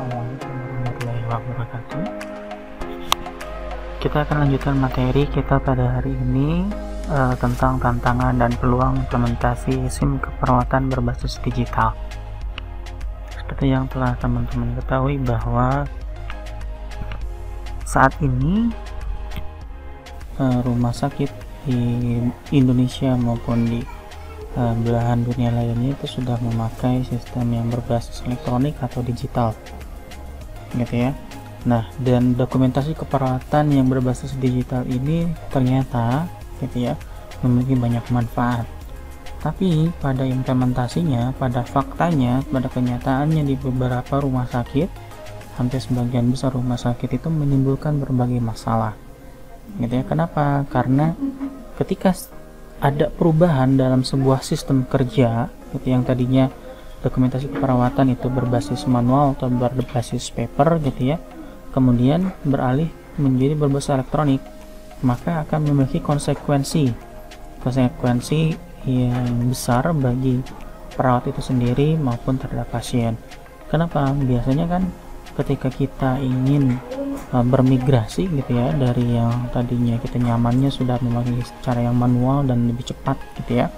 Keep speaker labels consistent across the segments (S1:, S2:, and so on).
S1: Assalamualaikum warahmatullahi wabarakatuh. Kita akan lanjutkan materi kita pada hari ini tentang tantangan dan peluang implementasi SIM keperawatan berbasis digital. Seperti yang telah teman-teman ketahui bahwa saat ini rumah sakit di Indonesia maupun di belahan dunia lainnya itu sudah memakai sistem yang berbasis elektronik atau digital, gitu ya. Nah, dan dokumentasi keperawatan yang berbasis digital ini ternyata, gitu ya, memiliki banyak manfaat. Tapi pada implementasinya, pada faktanya, pada kenyataannya di beberapa rumah sakit, hampir sebagian besar rumah sakit itu menimbulkan berbagai masalah, gitu ya. Kenapa? Karena ketika ada perubahan dalam sebuah sistem kerja, gitu, yang tadinya dokumentasi keperawatan itu berbasis manual atau berbasis paper, gitu ya, kemudian beralih menjadi berbasis elektronik, maka akan memiliki konsekuensi yang besar bagi perawat itu sendiri maupun terhadap pasien. Kenapa? Biasanya kan ketika kita ingin bermigrasi, gitu ya, dari yang tadinya kita nyamannya sudah memakai cara yang manual dan lebih cepat, gitu ya,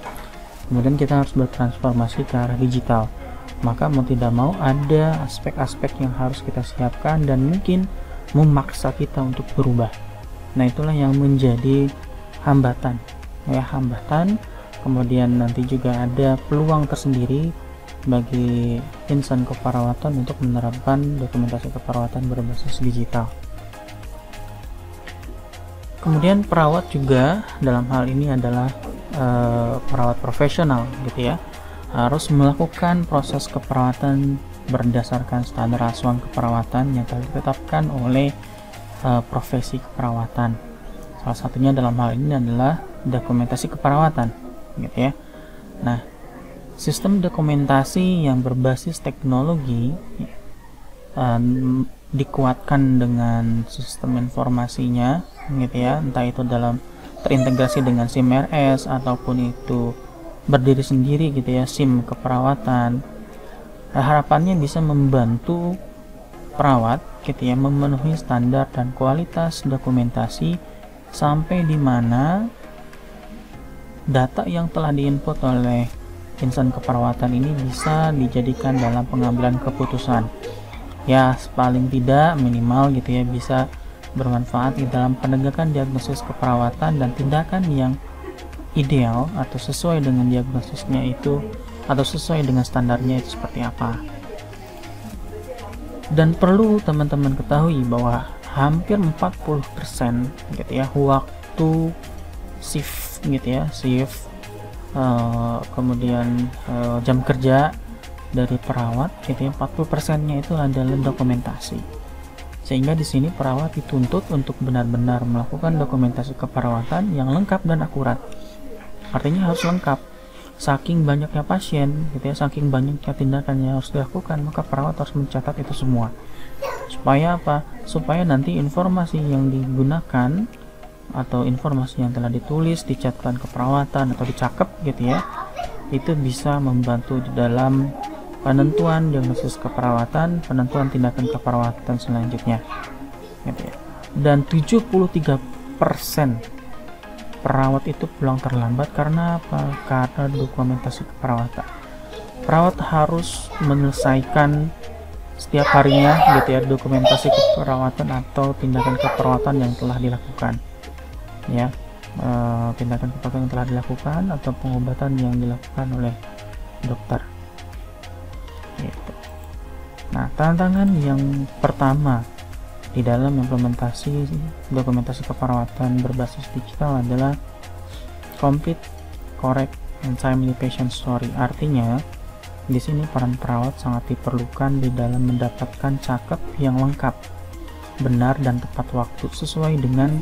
S1: kemudian kita harus bertransformasi ke arah digital, maka mau tidak mau ada aspek-aspek yang harus kita siapkan dan mungkin memaksa kita untuk berubah. Nah, itulah yang menjadi hambatan, ya, hambatan. Kemudian nanti juga ada peluang tersendiri bagi insan keperawatan untuk menerapkan dokumentasi keperawatan berbasis digital. Kemudian perawat juga dalam hal ini adalah perawat profesional, gitu ya, harus melakukan proses keperawatan berdasarkan standar asuhan keperawatan yang telah ditetapkan oleh profesi keperawatan. Salah satunya dalam hal ini adalah dokumentasi keperawatan, gitu ya. Nah, sistem dokumentasi yang berbasis teknologi dikuatkan dengan sistem informasinya, gitu ya, entah itu dalam terintegrasi dengan SIM-RS ataupun itu berdiri sendiri, gitu ya, SIM keperawatan. Harapannya bisa membantu perawat, gitu ya, memenuhi standar dan kualitas dokumentasi sampai di mana data yang telah diinput oleh insan keperawatan ini bisa dijadikan dalam pengambilan keputusan. Ya, paling tidak minimal, gitu ya, bisa bermanfaat di dalam penegakan diagnosis keperawatan dan tindakan yang ideal atau sesuai dengan diagnosisnya itu atau sesuai dengan standarnya itu seperti apa. Dan perlu teman-teman ketahui bahwa hampir 40%, gitu ya, waktu shift, gitu ya, kemudian jam kerja dari perawat, gitu ya, 40%-nya itu adalah dokumentasi. Sehingga di sini perawat dituntut untuk benar-benar melakukan dokumentasi keperawatan yang lengkap dan akurat. Artinya harus lengkap. Saking banyaknya pasien, gitu ya, saking banyaknya tindakan yang harus dilakukan, maka perawat harus mencatat itu semua. Supaya apa? Supaya nanti informasi yang digunakan atau informasi yang telah ditulis di catatan keperawatan atau dicakep, gitu ya, itu bisa membantu di dalam penentuan diagnosis keperawatan, penentuan tindakan keperawatan selanjutnya, gitu ya. Dan 73% perawat itu pulang terlambat karena apa? Karena dokumentasi keperawatan. Perawat harus menyelesaikan setiap harinya, gitu ya, dokumentasi keperawatan atau tindakan keperawatan yang telah dilakukan, ya, tindakan keperawatan yang telah dilakukan atau pengobatan yang dilakukan oleh dokter, gitu. Nah, tantangan yang pertama di dalam implementasi dokumentasi keperawatan berbasis digital adalah complete, correct, and timely patient story. Artinya, di sini peran perawat sangat diperlukan di dalam mendapatkan cakep yang lengkap, benar dan tepat waktu sesuai dengan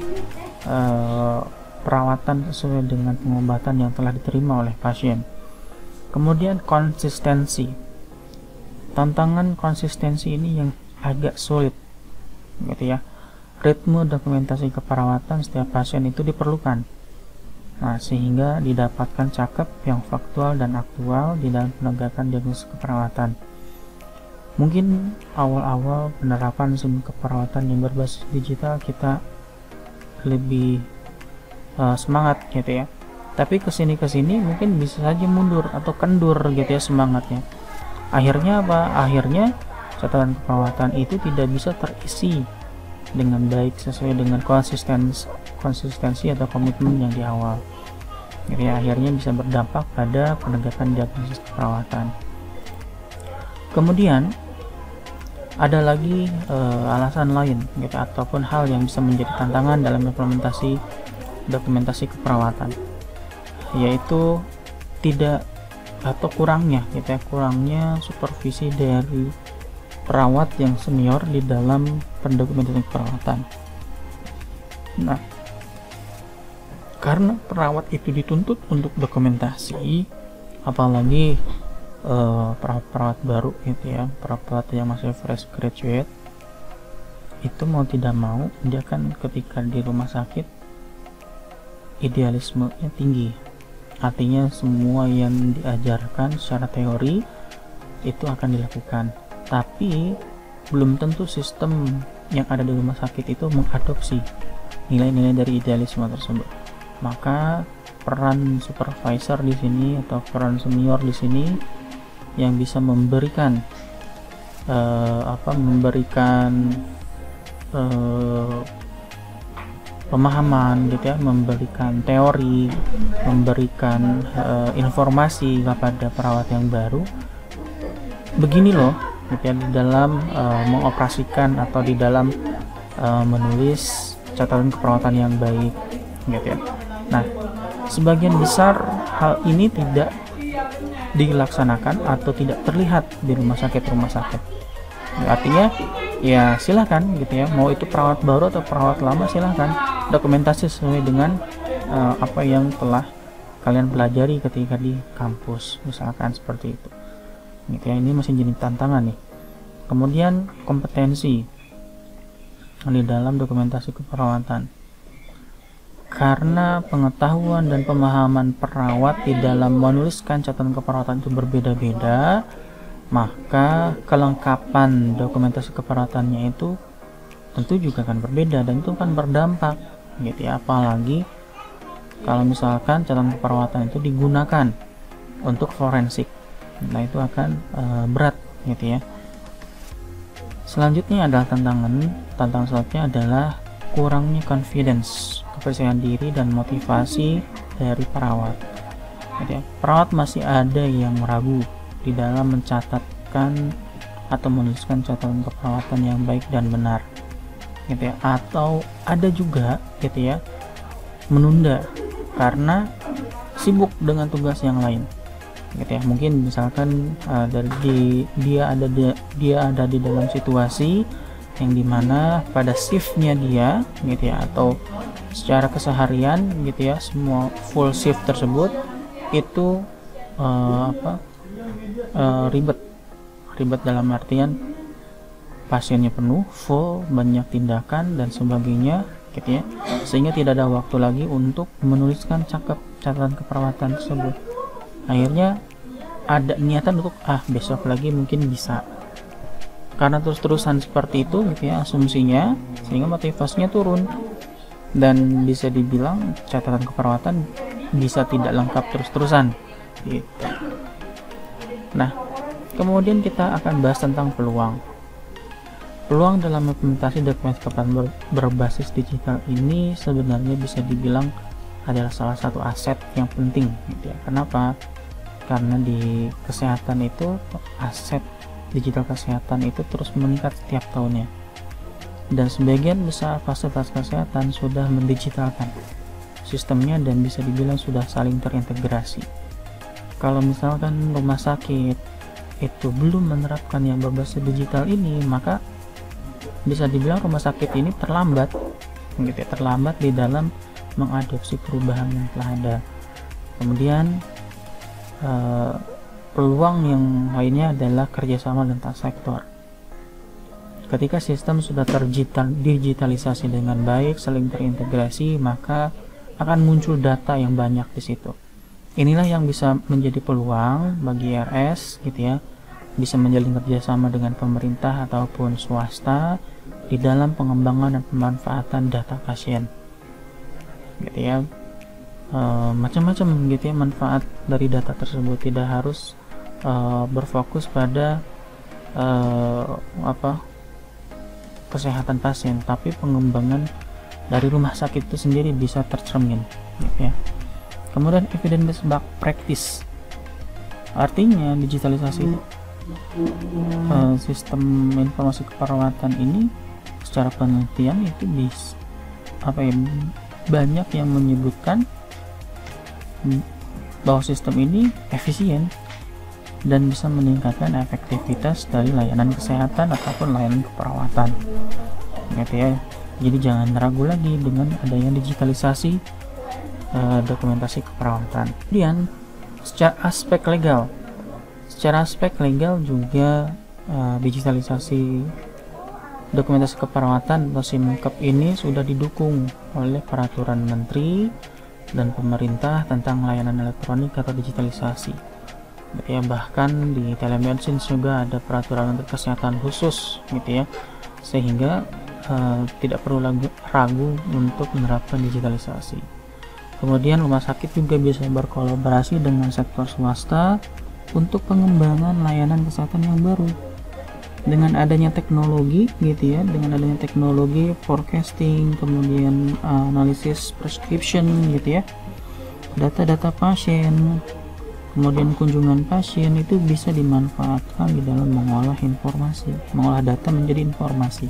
S1: perawatan, sesuai dengan pengobatan yang telah diterima oleh pasien. Kemudian konsistensi. Tantangan konsistensi ini yang agak sulit, gitu ya. Ritme dokumentasi keperawatan setiap pasien itu diperlukan. Nah, sehingga didapatkan cakep yang faktual dan aktual di dalam penegakan diagnosis keperawatan. Mungkin awal-awal penerapan sistem keperawatan yang berbasis digital kita lebih semangat gitu ya, tapi kesini mungkin bisa saja mundur atau kendur gitu ya semangatnya. Akhirnya apa? Akhirnya catatan keperawatan itu tidak bisa terisi dengan baik sesuai dengan konsistensi atau komitmen yang di awal. Jadi akhirnya bisa berdampak pada penegakan diagnosis keperawatan. Kemudian ada lagi alasan lain gitu, ataupun hal yang bisa menjadi tantangan dalam implementasi dokumentasi keperawatan, yaitu tidak atau kurangnya gitu ya, kurangnya supervisi dari perawat yang senior di dalam pendokumentasian keperawatan. Nah, karena perawat itu dituntut untuk dokumentasi, apalagi perawat baru gitu ya, perawat yang masih fresh graduate, itu mau tidak mau dia kan ketika di rumah sakit idealismenya tinggi, artinya semua yang diajarkan secara teori itu akan dilakukan, tapi belum tentu sistem yang ada di rumah sakit itu mengadopsi nilai-nilai dari idealisme tersebut. Maka peran supervisor di sini atau peran senior di sini yang bisa memberikan pemahaman gitu ya, memberikan teori, memberikan informasi kepada perawat yang baru, begini loh gitu ya, di dalam mengoperasikan atau di dalam menulis catatan keperawatan yang baik gitu ya. Nah, sebagian besar hal ini tidak dilaksanakan atau tidak terlihat di rumah sakit. Artinya ya silahkan gitu ya, mau itu perawat baru atau perawat lama silahkan dokumentasi sesuai dengan apa yang telah kalian pelajari ketika di kampus, misalkan seperti itu gitu ya. Ini masih jadi tantangan nih. Kemudian kompetensi di dalam dokumentasi keperawatan, karena pengetahuan dan pemahaman perawat di dalam menuliskan catatan keperawatan itu berbeda-beda, maka kelengkapan dokumentasi keperawatannya itu tentu juga akan berbeda, dan itu akan berdampak gitu ya. Apalagi kalau misalkan catatan keperawatan itu digunakan untuk forensik, nah itu akan berat gitu ya. Selanjutnya adalah tantangan selanjutnya adalah kurangnya confidence, kepercayaan diri dan motivasi dari perawat gitu ya. Perawat masih ada yang ragu di dalam mencatatkan atau menuliskan catatan keperawatan yang baik dan benar gitu ya, atau ada juga gitu ya menunda karena sibuk dengan tugas yang lain gitu ya. Mungkin misalkan dia ada di dalam situasi yang dimana pada shiftnya dia gitu ya, atau secara keseharian gitu ya, semua full shift tersebut itu ribet dalam artian pasiennya penuh, full, banyak tindakan dan sebagainya gitu ya, sehingga tidak ada waktu lagi untuk menuliskan catatan keperawatan tersebut. Akhirnya ada niatan untuk besok lagi mungkin bisa, karena terus-terusan seperti itu gitu ya asumsinya, sehingga motivasinya turun dan bisa dibilang catatan keperawatan bisa tidak lengkap terus-terusan gitu. Nah, kemudian kita akan bahas tentang peluang dalam implementasi dokumentasi keperawatan berbasis digital ini. Sebenarnya bisa dibilang adalah salah satu aset yang penting gitu ya. Kenapa? Karena di kesehatan itu aset digital kesehatan itu terus meningkat setiap tahunnya, dan sebagian besar fasilitas kesehatan sudah mendigitalkan sistemnya dan bisa dibilang sudah saling terintegrasi. Kalau misalkan rumah sakit itu belum menerapkan yang berbasis digital ini, maka bisa dibilang rumah sakit ini terlambat gitu ya, terlambat di dalam mengadopsi perubahan yang telah ada. Kemudian peluang yang lainnya adalah kerjasama lintas sektor. Ketika sistem sudah digitalisasi dengan baik, saling terintegrasi, maka akan muncul data yang banyak di situ. Inilah yang bisa menjadi peluang bagi RS gitu ya, bisa menjalin kerjasama dengan pemerintah ataupun swasta di dalam pengembangan dan pemanfaatan data pasien, gitu ya. Macam-macam gitu ya manfaat dari data tersebut, tidak harus berfokus pada kesehatan pasien, tapi pengembangan dari rumah sakit itu sendiri bisa tercermin, gitu ya. Kemudian evidence based practice, artinya digitalisasi sistem informasi keperawatan ini secara penelitian itu bisa banyak yang menyebutkan bahwa sistem ini efisien dan bisa meningkatkan efektivitas dari layanan kesehatan ataupun layanan keperawatan, gitu ya. Jadi jangan ragu lagi dengan adanya digitalisasi dokumentasi keperawatan. Kemudian secara aspek legal juga digitalisasi dokumentasi keperawatan atau SIMKEP ini sudah didukung oleh peraturan menteri dan pemerintah tentang layanan elektronik atau digitalisasi, ya. Bahkan di telemedicine juga ada peraturan untuk kesehatan khusus, gitu ya, sehingga tidak perlu ragu untuk menerapkan digitalisasi. Kemudian rumah sakit juga bisa berkolaborasi dengan sektor swasta untuk pengembangan layanan kesehatan yang baru dengan adanya teknologi, gitu ya, dengan adanya teknologi forecasting, kemudian analisis prescription, gitu ya, data-data pasien, kemudian kunjungan pasien itu bisa dimanfaatkan di dalam mengolah data menjadi informasi,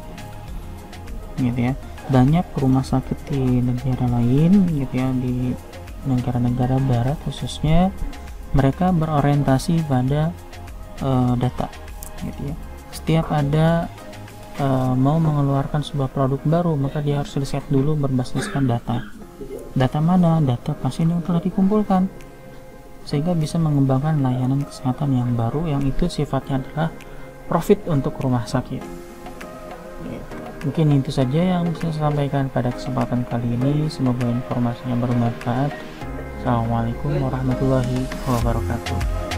S1: gitu ya. Banyak rumah sakit di negara lain, gitu ya, di negara-negara barat khususnya, mereka berorientasi pada data, gitu ya. Setiap ada mau mengeluarkan sebuah produk baru, maka dia harus riset dulu berbasiskan data mana, data pasien yang telah dikumpulkan, sehingga bisa mengembangkan layanan kesehatan yang baru yang itu sifatnya adalah profit untuk rumah sakit. Mungkin itu saja yang bisa saya sampaikan pada kesempatan kali ini. Semoga informasinya bermanfaat. Assalamualaikum warahmatullahi wabarakatuh.